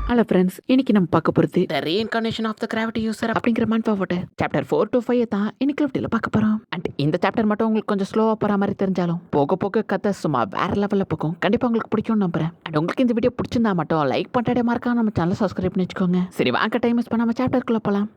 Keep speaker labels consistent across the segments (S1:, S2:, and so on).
S1: Hello friends, இன்னைக்கு நம்ம பார்க்க போகிறது the reincarnation of the gravity user அப்படிங்கிற மன்ஃபாவோட சாப்டர் 4 to 5 தான் இன்னைக்கு லெஃப்டில் பார்க்க போகிறோம். அண்ட் இந்த சாப்டர் மட்டும் உங்களுக்கு கொஞ்சம் ஸ்லோவாக போகிற மாதிரி தெரிஞ்சாலும் போக போக கதை சும்மா வேற லெவலில் போகும். கண்டிப்பாக உங்களுக்கு பிடிக்கும்னு நம்புறேன். அண்ட் உங்களுக்கு இந்த வீடியோ பிடிச்சிருந்தா மட்டும் லைக் பண்ணிட்டே மறக்காம நம்ம சேனலை சப்ஸ்கிரைப் பண்ணி வச்சுக்கோங்க. சரி வாங்க, டைம் மிஸ் பண்ணாமல் சாப்டருக்குள்ளே போகலாம்.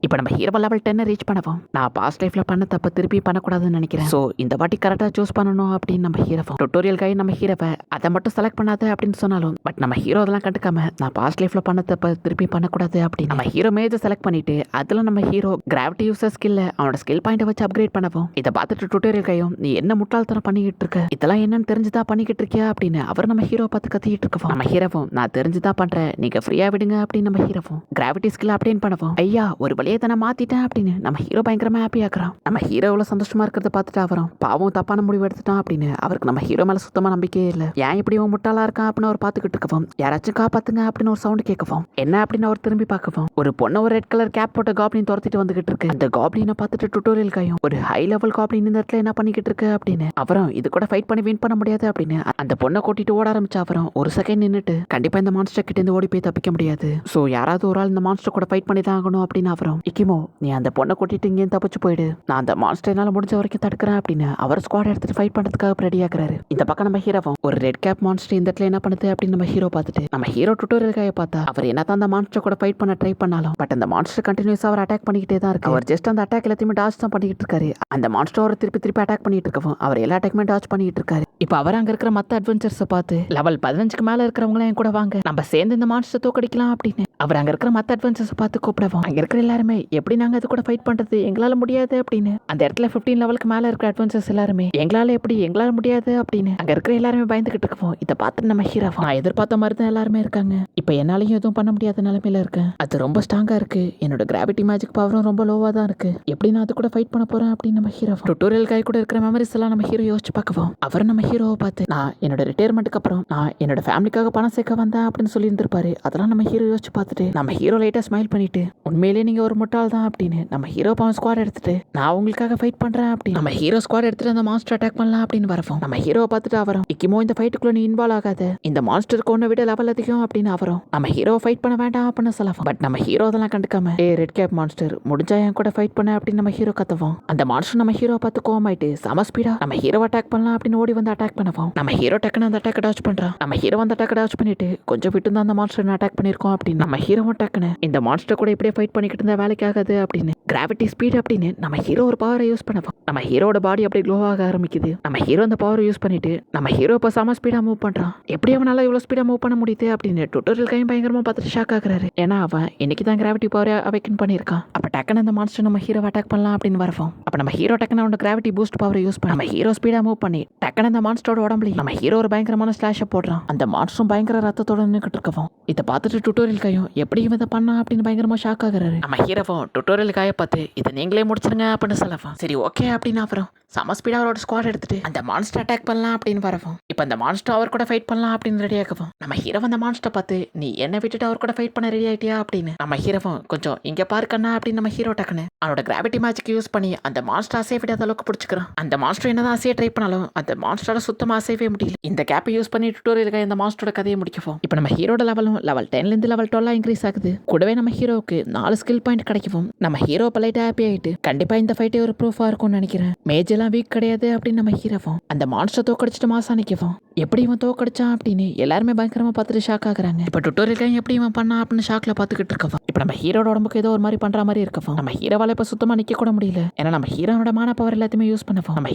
S1: இப்போ நம்ம ஹீரோ லெவல் 10 ரீச் பண்ணுவோம். நான் பாஸ்ட் லைஃப்ல பண்ண தப்ப திருப்பி பண்ணக்கூடாதுன்னு நினைக்கிறேன். ஸோ இந்த வாட்டி கரெக்டாக சூஸ் பண்ணணும் அப்படின்னு நம்ம ஹீரோ டுட்டோரியல் கை நம்ம ஹீரோவை அதை மட்டும் செலக்ட் பண்ணாத அப்படின்னு சொன்னாலும் பட் நம்ம ஹீரோ அதெல்லாம் கண்டுக்காம நான் பாஸ்ட் லைஃப்ல பண்ண தப்ப திருப்பி பண்ணக்கூடாது அப்படின்னு நம்ம ஹீரோ மேஜர் செலக்ட் பண்ணிட்டு அதில் நம்ம ஹீரோ கிராவிட்டி யூசர் ஸ்கில்ல அவனோட ஸ்கில் பாயிண்டை வச்சு அப்கிரேட் பண்ணுவோம். இதை பார்த்துட்டு டுட்டோரியல் கையும் நீ என்ன முட்டாள்தனம் பண்ணிக்கிட்டு இருக்க, இதெல்லாம் என்னன்னு தெரிஞ்சுதான் பண்ணிக்கிட்டு இருக்கியா அப்படின்னு அவர் நம்ம ஹீரோ பார்த்து கத்திக்கிட்டு இருக்கோம். நம்ம ஹீரோவும் நான் தெரிஞ்சுதான் பண்றேன், நீங்க ஃப்ரீயா விடுங்க அப்படின்னு நம்ம ஹீரோவும் கிராவிட்டி ஸ்கில் அப்டேட் பண்ணுவோம். ஐயா ஒரு வழியை தானே மாத்திட்டேன் அப்படின்னு நம்ம ஹீரோ பயங்கரமா ஹாப்பி ஆக்குறான். நம்ம ஹீரோ எவ்வளவு சந்தோஷமா இருக்கிறத பார்த்துட்டு அவரும் பாவம் தப்பான முடிவு எடுத்துட்டான் அப்படின்னு அவருக்கு நம்ம ஹீரோ மேல சுத்தமா நம்பிக்கையே இல்ல. ஏன் இப்படி முட்டாளா இருக்கான் அப்படின்னு அவர் பார்த்துக்கிட்டு இருக்கவும் யாராச்சும் காப்பாத்துங்க அப்படின்னு ஒரு சவுண்ட் கேட்கவும் என்ன அப்படின்னு அவர் திரும்பி பார்க்கவும் ஒரு பொண்ணு ஒரு ரெட் கலர் கேப் போட்ட காப்ளின் துரத்திட்டு வந்துகிட்டு இருக்கு. அந்த காப்ளினை பார்த்துட்டு டுட்டோரியல் கையும் ஒரு ஹை லெவல் காப்ளின் இந்த இடத்துல என்ன பண்ணிக்கிட்டு இருக்கு அப்படின்னு அவரும் இது கூட ஃபைட் பண்ணி வின் பண்ண முடியாது அப்படின்னு அந்த பொண்ணை கூட்டிட்டு ஓட ஆரம்பிச்சா அவரும் ஒரு செகண்ட் நின்னுட்டு கண்டிப்பா இந்த மான்ஸ்டர் கிட்ட இருந்து ஓடி போய் தப்பிக்க முடியாது, சோ யாராவது ஒரு ஆள் இந்த மான்ஸ்டர் கூட ஃபைட் பண்ணி தான் ஆகணும் அப்படின்னு அவரும் இக்கிமோ நீ அந்த பொண்ணை கூட்டிட்டு இங்கேயும் தப்பிச்சு போயிடு, நான் அந்த மான்ஸ்டர் என்னால முடிஞ்ச வரைக்கும் தடுக்கிறேன் அப்படின்னு அவர் ஸ்குவாட் எடுத்துட்டு ஃபைட் பண்றதுக்காக ரெடி ஆகுறாரு. இந்த பக்கம் நம்ம ஹீரோவும் ஒரு ரெட் கேப் மான்ஸ்டர் இந்த இடத்துல என்ன பண்ணுது அப்படின்னு நம்ம ஹீரோ பார்த்துட்டு நம்ம ஹீரோ டுட்டோரியலுக்காக பார்த்தா அவர் என்னதான் அந்த மான்ஸ்டர் கூட ஃபைட் பண்ண ட்ரை பண்ணாலும் பட் அந்த மான்ஸ்டர் கண்டினியூஸா அவர் அட்டாக் பண்ணிக்கிட்டே தான் இருக்கு. அவர் ஜஸ்ட் அந்த அட்டாக் எல்லாத்தையுமே டாச் தான் பண்ணிட்டு இருக்காரு. அந்த மான்ஸ்டர் அவர் திருப்பி அட்டாக் பண்ணிட்டு இருக்கவும் அவர் எல்லா அட்டாக்குமே டாச் பண்ணிட்டு இருக்காரு. இப்போ அவர் அங்க இருக்கிற மத்த அட்வென்ச்சர்ஸை பார்த்து லெவல் 15க்கு மேல இருக்கிறவங்க என் கூட வாங்க, நம்ம சேர்ந்து இந்த மான்ஸ்டர் தோக்கடிக்கலாம் அப்படின்னு அவர் அங்க இருக்கிற மத்த அட்வென்ச்சர்ஸை பார்த்து கூப்பிடவும் அங்க இருக்கிற எல்லாருமே எப்படி நாங்க அது கூட ஃபைட் பண்றது, எங்களால முடியாது அப்படின்னு அந்த இடத்துல 15 லெவலுக்கு மேல இருக்கிற அட்வென்ச்சர்ஸ் எல்லாருமே எங்களால முடியாது அப்படின்னு அங்க இருக்கிற எல்லாருமே பயந்துகிட்டு இருக்கோம். இதை பார்த்துட்டு நம்ம ஹீரோ நான் எதிர்பார்த்த மாதிரி தான் எல்லாருமே இருக்காங்க, இப்போ என்னாலையும் எதுவும் பண்ண முடியாத நிலைமையில இருக்கேன், அது ரொம்ப ஸ்ட்ராங்கா இருக்கு, என்னோட கிராவிட்டி மேஜிக் பவரும் ரொம்ப லோவா தான் இருக்கு, எப்படி நான் அது கூட ஃபைட் பண்ண போறேன் அப்படின்னு நம்ம ஹீரோ டுட்டோரியல் கை கூட இருக்கிற மெமரிஸ் எல்லாம் நம்ம ஹீரோ யோசிச்சு பார்க்கவும் அவர் நம்ம ஹீரோவை பார்த்து நான் என்னோட ரிட்டையர்மெண்ட்டுக்கு அப்புறம் நான் என்னோட ஃபேமிலிக்காக பணம் சேர்க்க வந்தேன் அப்படின்னு சொல்லி இருந்திருப்பாரு. அதெல்லாம் நம்ம ஹீரோ யோசிச்சு பார்த்துட்டு நம்ம ஹீரோ லைட்டா ஸ்மைல் பண்ணிட்டு உண்மையிலேயே நீங்க ஒரு முட்டாள் தான் அப்படின்னு நம்ம ஹீரோ பவன் ஸ்குவாட் எடுத்துட்டு நான் உங்களுக்காக ஃபைட் பண்றேன் அப்படின்னு நம்ம ஹீரோ ஸ்குவாட் எடுத்துட்டு அந்த மான்ஸ்டர் அட்டாக் பண்ணலாம் அப்படின்னு வரவும் நம்ம ஹீரோவை பார்த்துட்டு அவரும் இக்கிமோ இந்த ஃபைட்டுக்குள்ள நீ இன்வால்வ் ஆகாத, இந்த மான்ஸ்டருக்கு ஒன்றை விட லெவல் அதிகம் அப்படின்னு அவரும் நம்ம ஹீரோ ஃபைட் பண்ண வேண்டாம் அப்படின்னு சொல்லவும் பட் நம்ம ஹீரோ அதெல்லாம் கண்டுக்காம ரெட் கேப் மான்ஸ்டர் முடிஞ்சா என் கூட ஃபைட் பண்ண அப்படின்னு நம்ம ஹீரோ கத்துவோம். அந்த மான்ஸ்டர் நம்ம ஹீரோ பார்த்து கோமாயிட்டு சம ஸ்பீடா நம்ம ஹீரோ அட்டாக் பண்ணலாம் அப்படின்னு ஓடி வந்து அட்டாக் பண்ணுவோம். நம்ம ஹீரோ டக்குன்னு அந்த அட்டாக் டாச் பண்றான். நம்ம ஹீரோ அந்த அட்டாக் டாச் பண்ணிட்டு கொஞ்சம் விட்டு தான் அந்த மான்ஸ்டர் அட்டாக் பண்ணிருக்கோம் அப்படின்னு நம்ம ஹீரோ டக்குன்னு இந்த மான்ஸ்டர் கூட இப்படியே ஃபைட் பண்ணிக்கிட்டு இருந்தா வேலைக்கு ஆகாது அப்படின்னு கிராவிட்டி ஸ்பீட் அப்படின்னு நம்ம ஹீரோ ஒரு பவரை யூஸ் பண்ணுவோம். நம்ம ஹீரோட பாடி அப்படியே க்ளோ ஆக ஆரம்பிக்குது. நம்ம ஹீரோ அந்த பவரை யூஸ் பண்ணிட்டு நம்ம ஹீரோ இப்போ செம ஸ்பீடா மூவ் பண்றான். எப்படி அவனால இவ்வளவு ஸ்பீடா மூவ் பண்ண முடியுது அப்படின்னு டுட்டோரியல் கையும் பயங்கரமா பார்த்துட்டு ஷாக் ஆகுறாரு. ஏன்னா அவன் இன்னைக்கு தான் கிராவிட்டி பவரை அவைக்கன் பண்ணியிருக்கான். அப்ப டக்குன்னு அந்த மான்ஸ்டர் நம்ம ஹீரோ அட்டாக் பண்ணலாம் அப்படின்னு வரவும் அப்ப நம்ம ஹீரோ டக்குன்னு அவனோட கிராவிட்டி பூஸ்ட் பவரை யூஸ் பண்ணி நம்ம ஹீரோ ஸ்பீடா மூவ் பண்ணி டக்குன்னு அந்த மான்ஸ்டரோட உடம்புல நம்ம ஹீரோ ஒரு பயங்கரமான ஸ்லாஷை போடுறான். அந்த மான்ஸ்டரும் பயங்கர ரத்தத்தோட நின்னுக்கிட்டு இருக்கவும் இதை பார்த்துட்டு டுட்டோரியல் கையும் எப்படி இதை பண்ணா அப்படின்னு பயங்கரமா ஷாக் ஆகுறாரு. நம்ம ஹீரோவும் டுட்டோரியல் காய பார்த்து இதை நீங்களே முடிச்சிருங்க அப்படின்னு சொல்லவும் சரி ஓகே அப்படின்னு அப்புறம் சம ஸ்பீடா அவரோட ஸ்குவாட் எடுத்துட்டு அந்த மான்ஸ்டர் அட்டாக் பண்ணலாம் அப்படின்னு வரவும் இப்போ அந்த மான்ஸ்டர் அவர் கூட ஃபைட் பண்ணலாம் அப்படின்னு ரெடி ஆகவும் நம்ம ஹீரோ அந்த மான்ஸ்டர் பார்த்து நீ என்ன விட்டுட்டு அவர் கூட ஃபைட் பண்ண ரெடி ஆயிட்டியா அப்படின்னு நம்ம ஹீரோவும் கொஞ்சம் இங்க பாருக்கண்ணா அப்படின்னு நம்ம ஹீரோ டக்குன்னு அவனோட கிராவிட்டி மேஜிக் யூஸ் பண்ணி அந்த மான்ஸ்டர் அசைய விடாத அளவுக்கு பிடிச்சிக்கிறான். அந்த மான்ஸ்டர் என்னதான் அசைய ட்ரை பண்ணாலும் அந்த மான்ஸ்டரோட சுத்தமா அசையவே முடியல. இந்த கேப்பை யூஸ் பண்ணி டுட்டோரியலுக்கு இந்த மான்ஸ்டரோட கதையை முடிக்கவும் இப்போ நம்ம ஹீரோட லெவலும் லெவல் 10ல இருந்து லெவல் 12 இன்க்ரீஸ் ஆகுது. கூடவே நம்ம ஹீரோவுக்கு 4 ஸ்கில் பாயிண்ட் கிடைக்கவும் நம்ம ஹீரோ பலைட்டா ஹாப்பி ஆயிட்டு கண்டிப்பா இந்த ஃபைட்டே ஒரு ப்ரூஃபா இருக்கும்னு நினைக்கிறேன், மேஜெல்லாம் வீக் கிடையாது அப்படின்னு நம்ம ஹீரோவும் அந்த மான்ஸ்டர் தோக்கடிச்சிட்டு மாசா நிற்கவும் எப்படி இவன் தோக்கடிச்சான் அப்படின்னு எல்லாருமே பயங்கரமா பார்த்துட்டு ஷாக் ஆகுறாங்க. இப்போ டுட்டோரியல் எப்படி இவன் பண்ணா அப்படின்னு ஷாக்ல பார்த்துக்கிட்டு இருக்கவும் இப்போ நம்ம ஹீரோட உடம்புக்கு ஏதோ ஒரு மாதிரி பண்ற மாதிரி இருக்கவும் நம்ம ஹீரோவால இப்போ சுத்தமா நிக்க கூட முடியல. ஏன்னா நம்ம ஹீரோட மான பவர் எல்லாத்தையுமே யூஸ் பண்ணுவோம். நம்ம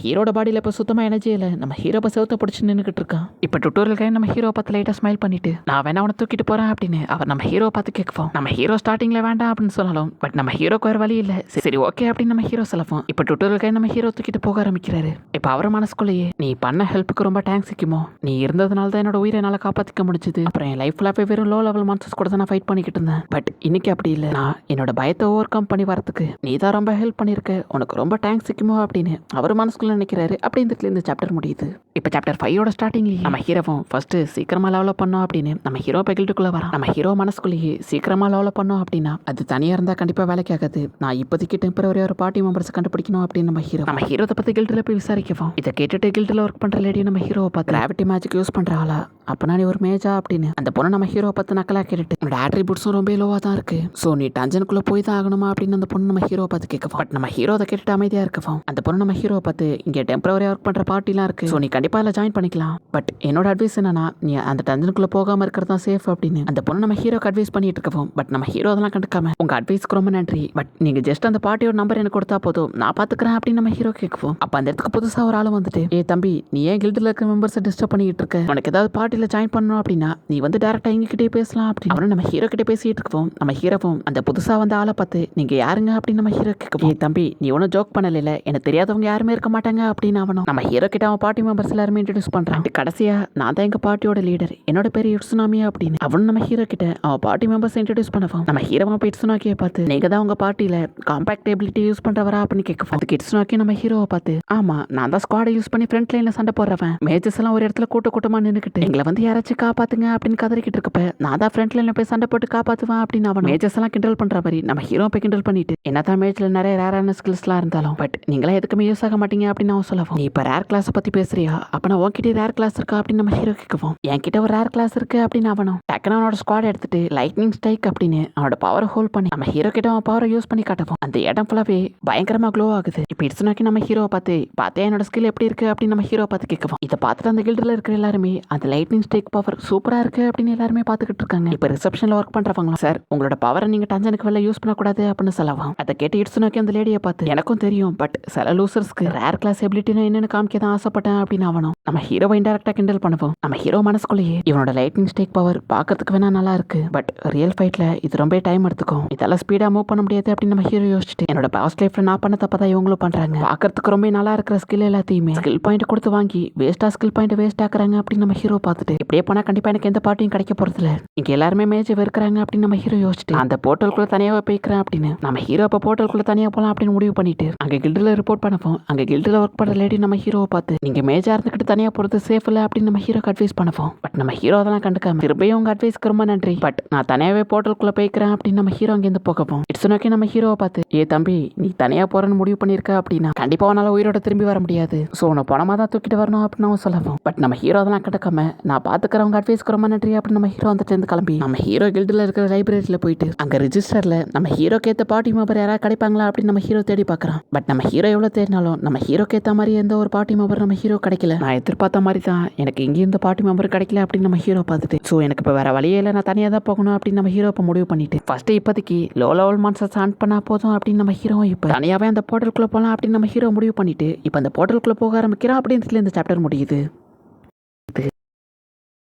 S1: ஹீரோட பாடியில இப்போ சுத்தமா எனர்ஜி இல்லை. நம்ம ஹீரோ இப்போ செவத்த பிடிச்சி நின்றுகிட்டு இருக்கான். இப்போ டுட்டோரியல் நம்ம ஹீரோ பார்த்து லைட்டா ஸ்மைல் பண்ணிட்டு நான் வேணா அவனை தூக்கிட்டு போறேன் அப்படின்னு அவர் நம்ம ஹீரோ பார்த்து கேட்கவும் நம்ம ஹீரோ ஸ்டார்டிங்ல வேண்டாம் அப்படின்னு சொன்னாலும் பட் நம்ம ஹீரோக்கு வேற வழி இல்லை. சரி ஓகே அப்படின்னு நம்ம ஹீரோ சொல்லவும் இப்போ டுட்டோரியல் நம்ம ஹீரோ தூக்கிட்டு போக ஆரம்பிக்கிறாரு. இப்போ அவர் மனசுக்குள்ளேயே நீ பண்ண ஹெல்ப்புக்கு ரொம்ப தேங்க்ஸ் சிக்கிமோ, நீ இருந்ததுனால தான் என்னோட உயிரை என்னால் காப்பாற்றிக்க முடிஞ்சது. அப்புறம் என் லைஃப்ல போய் வெறும் லோ லெவல் மான்ஸ்டர்ஸ் கூட தான் நான் ஃபைட் பண்ணிக்கிட்டு இருந்தேன். பட் இன்னைக்கு அப்படி இல்லை, நான் என்னோட பயத்தை ஓவர் கம் பண்ணி வரதுக்கு நீ தான் ரொம்ப ஹெல்ப் பண்ணியிருக்க, உனக்கு ரொம்ப தேங்க்ஸ் சிக்கிமோ அப்படின்னு அவர் மனசுக்குள்ள நினைக்கிறாரு. அப்படி இந்த சாப்டர் முடியுது. இப்போ சாப்டர் 5ஓட ஸ்டார்டிங்லேயே நம்ம ஹீரோவும் ஃபர்ஸ்ட் சீக்கிரமா லெவலப் பண்ணோம் அப்படின்னு நம்ம ஹீரோ பெகில்ட்டுக்குள்ள வரான். நம்ம ஹீரோ மனசுக்குள்ளேயே சீக்கிரமா லெவலப் பண்ணோம் அப்படின்னா அது தனியாக இருந்தால் கண்டிப்பாக வேலைக்கு ஆகாது, நான் இப்போதைக்கு டெம்பரவரி ஒரு பார்ட்டி மெம்பர்ஸ் கண்டுபிடிக்கணும் அப்படின்னு நம்ம ஹீரோ அதுக்கப்புறத்து கில்டில் போய் விசாரிக்கவும் இதை கேட்டுட்டு கில்டில் ஒர்க் பண்ற லேடி நம்ம ஹீரோவை பார்த்து கிராவிட்டி மேஜிக் யூஸ் பண்றாங்களா அப்பனா நீ ஒரு மேஜா அப்படின்னு அந்த பொண்ணு நம்ம ஹீரோவை பார்த்து நக்கலா கேட்டுட்டு உன்னோட ஆட்ரிபியூட்ஸும் ரொம்ப லோவா தான் இருக்கு ஸோ நீ டஞ்சனுக்குள்ள போய் தான் ஆகணுமா அப்படின்னு அந்த பொண்ணு நம்ம ஹீரோவை பார்த்து கேட்கவும் பட் நம்ம ஹீரோ அதை கேட்டுட்டு அமைதியா இருக்கவும் அந்த பொண்ணு நம்ம ஹீரோவை பார்த்து இங்கே டெம்பரவரியா ஒர்க் பண்ற பார்ட்டிலாம் இருக்கு ஸோ நீ கண்டிப்பா அதில் ஜாயின் பண்ணிக்கலாம் பட் என்னோட அட்வைஸ் என்னன்னா நீ அந்த டஞ்சனுக்குள்ள போகாம இருக்கிறது தான் சேஃப் அப்படின்னு அந்த பொண்ணு நம்ம ஹீரோக்கு அட்வைஸ் பண்ணிட்டு இருக்கவும் பட் நம்ம ஹீரோ அதெல்லாம் கண்டுக்காம உங்க அட்வைஸ்க்கு ரொம்ப நன்றி பட் நீங்க ஜஸ்ட் அந்த பார்ட்டியோட நம்பர் எனக்கு கொடுத்தா போதும் நான் பாத்துக்கிறேன் அப்படின்னு நம்ம ஹீரோ கேட்கவும் அப்ப அந்த இடத்துக்கு புதுசா ஒரு ஆளும் வந்துட்டு ஏ தம்பி நீ ஏன் கில்டில் இருக்க மெம்பர்ஸை டிஸ்டர்ப் பண்ணிட்டு இருக்க உனக்கு ஏதாவது பார்ட்டியில் ஜாயின் பண்ணணும் அப்படின்னா நீ வந்து டேரக்டா எங்ககிட்டே பேசலாம் அப்படின்னு அவரும் நம்ம ஹீரோ கிட்டே பேசிட்டு இருக்கவும் நம்ம ஹீரோவும் அந்த புதுசா வந்த ஆளை பார்த்து நீங்க யாருங்க அப்படின்னு நம்ம ஹீரோ கேட்கவும் ஏ தம்பி நீ ஒன்றும் ஜோக் பண்ணல எனக்கு தெரியாதவங்க யாருமே இருக்க மாட்டாங்க அப்படின்னு அவனும் நம்ம ஹீரோ கிட்ட அவன் பார்ட்டி மெம்பர்ஸ் எல்லாருமே இன்ட்ரடியூஸ் பண்றான் கடைசியா நான் தான் எங்க பார்ட்டியோட லீடர் என்னோட பேர் இட்சுனாமியா அப்படின்னு அவனும் நம்ம ஹீரோ கிட்ட அவன் பார்ட்டி மெம்பர்ஸ் இன்ட்ரடியூஸ் பண்ணவும் நம்ம ஹீரோவா போய் இட்சுனாக்கியை பார்த்து நீங்க தான் உங்க பார்ட்டியில காம்பாக்டபிலிட்டி யூஸ் பண்றவரா அப்படின்னு கேட்கவும் அதுக்கு இட்சுனாக்கி நம்ம ஹீரோவை பார்த்து ஆமா நான் தான் ஸ்குவாடை யூஸ் பண்ணி ஃப்ரண்ட் லைன்ல சண்டை போடுறவன் மேஜஸ் எல்லாம் ஒரு இடத்துல கூட்டமா நின்னுக்கிட்டு எங்களை வந்து யாராச்சும் காப்பாத்துங்க அப்படின்னு கதறிக்கிட்டு இருக்கப்ப நான் தான் ஃப்ரண்ட் லைன்ல போய் சண்டை போட்டு காப்பாத்துவேன் அப்படின்னு அவன் மேஜஸ் எல்லாம் கிண்டல் பண்ற மாதிரி நம்ம ஹீரோ போய் கிண்டல் பண்ணிட்டு என்னதான் மேஜ்ல நிறைய ரேரான ஸ்கில்ஸ் எல்லாம் இருந்தாலும் பட் நீங்களா எதுக்குமே யூஸ் ஆக மாட்டீங்க அப்படின்னு அவன் சொல்லவும் நீ இப்ப ரேர் கிளாஸ் பத்தி பேசுறியா அப்ப நான் உன்கிட்ட ரேர் கிளாஸ் இருக்கா அப்படின்னு நம்ம ஹீரோ கேட்கவும் என்கிட்ட ஒரு ரேர் கிளாஸ் இருக்கு அப்படின்னு அவனும் டக்குனு அவனோட ஸ்குவாட் எடுத்துட்டு லைட்னிங் ஸ்ட்ரைக் அப்படின்னு அவனோட பவரை ஹோல்ட் பண்ணி நம்ம ஹீரோ கிட்ட அவன் பவரை யூஸ் பண்ணி காட்டவும் அந்த இடம் ஃபுல்லாவே பயங்கரமா க்ளோ ஆகுது இப்போ இட்சுனாக்கி நம்ம ஹீரோவை பார்த்தே என்னோட ஸ்கில் எப்படி இருக்கு அப்படின்னு நம்ம ஹீரோ பார்த்து கேட்கவும் இதை பார்த்துட்டு அந்த கில்டில் இருக்கிற எல்லாருமே அந்த லைட்னிங் ஸ்ட்ரைக் பவர் சூப்பரா இருக்கு அப்படின்னு எல்லாருமே பார்த்துக்கிட்டு இருக்காங்க இப்போ ரிசப்ஷன்ல ஒர்க் பண்றவங்க சார் உங்களோட பவரை நீங்க டஞ்சனுக்கு வெளில யூஸ் பண்ணக்கூடாது அப்படின்னு சொல்லவும் அதை கேட்டு இட்சுனாக்கி அந்த லேடியை பார்த்து எனக்கும் தெரியும் பட் சில லூசர்ஸ்க்கு ரேர் கிளாஸ் எபிலிட்டினா என்னன்னு காமிக்க தான் ஆசைப்பட்டேன் அப்படின்னு அவனும் நம்ம ஹீரோவை இன்டெரக்டா கிண்டல் பண்ணுவோம் நம்ம ஹீரோ மனசுக்குள்ளேயே இவனோட லைட்னிங் ஸ்ட்ரைக் பவர் பார்க்கறதுக்கு வேணா நல்லா இருக்கு பட் ரியல் ஃபைட்ல இது ரொம்ப டைம் எடுத்துக்கும் இதெல்லாம் ஸ்பீடா மூவ் பண்ண முடியாது அப்படின்னு நம்ம ஹீரோ யோசிச்சுட்டு என்னோட பாஸ்ட் லைஃப்ல நான் பண்ண தப்பதான் இவங்களும் பண்றாங்க பார்க்கறதுக்கு ரொம்ப நல்லா இருக்கிற ஸ்கில் எல்லாத்தையுமே ஸ்கில் பாயிண்ட் கொடுத்து வாங்கி வேஸ்டா ஸ்கில் பாயிண்ட் வேஸ்ட் ஆக்குறாங்க அப்படின்னு நம்ம ஹீரோ பார்த்துட்டு இப்படியே போனா கண்டிப்பா எனக்கு எந்த பார்ட்டியும் கிடைக்க போறதில்ல இங்க எல்லாருமே மேட்ச் வெறுக்கிறாங்க அப்படின்னு நம்ம ஹீரோ யோசிச்சுட்டு அந்த போர்ட்டலுக்குள்ள தனியாவே போய்க்கிறேன் அப்படின்னு நம்ம ஹீரோ இப்ப போர்ட்டலுக்குள்ள தனியா போலாம் அப்படின்னு முடிவு பண்ணிட்டு அங்க கில்டில் ரிப்போர்ட் பண்ணப்போம் அங்க கில்டில் ஒர்க் பண்ற லேடி நம்ம ஹீரோவை பார்த்து நீங்க மேஜா இருந்துகிட்டு தனியா போறது சேஃப் இல்ல அப்படின்னு நம்ம ஹீரோக்கு அட்வைஸ் பண்ணுவோம் பட் நம்ம ஹீரோ அதெல்லாம் கண்டுக்காம திரும்பியும் உங்க அட்வைஸ்க்கு ரொம்ப நன்றி பட் நான் தனியாவே போர்ட்டலுக்குள்ள போய்க்கிறேன் அப்படின்னு நம்ம ஹீரோ அங்க இருந்து போகவும் இட்சுனாக்கி நம்ம ஹீரோவை பார்த்து ஏ தம்பி நீ தனியா போறன்னு முடிவு பண்ணிருக்க அப்படின்னா கண்டிப்பா உன்னால உயிரோட திரும்பி வர முடியாது சோ உன பணமா தான் தூக்கிட்டு வரணும் அப்படின்னு அவன் சொல்லவும் பட் நம்ம ஹீரோ அதெல்லாம் கண்டுக்காம நான் பாத்துக்கிறவங்க அட்வைஸ்க்கு ரொம்ப நன்றி அப்படின்னு நம்ம ஹீரோ வந்துட்டு இருந்து கிளம்பி நம்ம ஹீரோ கில்டில் இருக்கிற லைப்ரரியில போயிட்டு அங்க ரிஜிஸ்டர்ல நம்ம ஹீரோக்கு ஏத்த பார்ட்டி மெம்பர் யாராவது கிடைப்பாங்களா அப்படின்னு நம்ம ஹீரோ தேடி பார்க்கறான் பட் நம்ம ஹீரோ எவ்வளவு தேடினாலும் நம்ம ஹீரோக்கு ஏத்த மாதிரி எந்த ஒரு பார்ட்டி மெம்பர் நம்ம ஹீரோ கிடைக்கல நான் எதிர்பார்த்த மாதிரி தான் எனக்கு இங்கே இந்த பார்ட்டி மெம்பர் கிடைக்கல அப்படின்னு நம்ம ஹீரோ பார்த்துட்டு ஸோ எனக்கு இப்போ வேற வழியே இல்லை நான் தனியாக தான் போகணும் அப்படின்னு நம்ம ஹீரோ இப்போ முடிவு பண்ணிட்டு ஃபர்ஸ்ட் இப்போதைக்கு லோ லெவல் மான்ஸ்டர்ஸ் ஆன் பண்ணா போதும் அப்படின்னு நம்ம ஹீரோ இப்போ தனியாவே அந்த போர்ட்டலுக்குள்ள போகலாம் அப்படின்னு நம்ம ஹீரோ முடிவு பண்ணிட்டு இப்போ அந்த போர்ட்டலுக்குள்ள போக ஆரம்பிக்கிறான் அப்படின்னு இந்த சாப்டர் முடியுது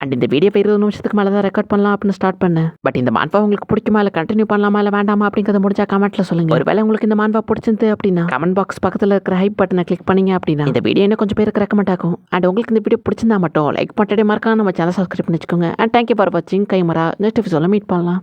S1: அண்ட் இந்த வீடியோ 20 நிமிஷத்துக்கு மேலே தான் ரெக்கார்ட் பண்ணலாம் அப்படின்னு ஸ்டார்ட் பண்ணேன் பட் இந்த மான்வா உங்களுக்கு பிடிக்குமா இல்லை கண்டினியூ பண்ணலாமா இல்லை வேண்டாமா அப்படிங்கிறத முடிஞ்சா கமெண்ட்ல சொல்லுங்க ஒருவேளை உங்களுக்கு இந்த மான்வா பிடிச்சிருந்து அப்படின்னா கமெண்ட் பாக்ஸ் பக்கத்தில் இருக்கிற ஹைப் பட்டனை கிளிக் பண்ணீங்க அப்படின்னா இந்த வீடியோ இன்னும் கொஞ்சம் பேருக்கு ரெக்கமெண்ட் ஆகும் அண்ட் உங்களுக்கு இந்த வீடியோ பிடிச்சிருந்தா மட்டும் லைக் பண்ணிட்டே மறக்காம நம்ம சேனல் சப்ஸ்கிரைப் பண்ணி வச்சுக்கோங்க அண்ட் தேங்க்யூ ஃபார் வாட்சிங் கைமரா நெக்ஸ்ட் எபிசோட மீட் பண்ணலாம்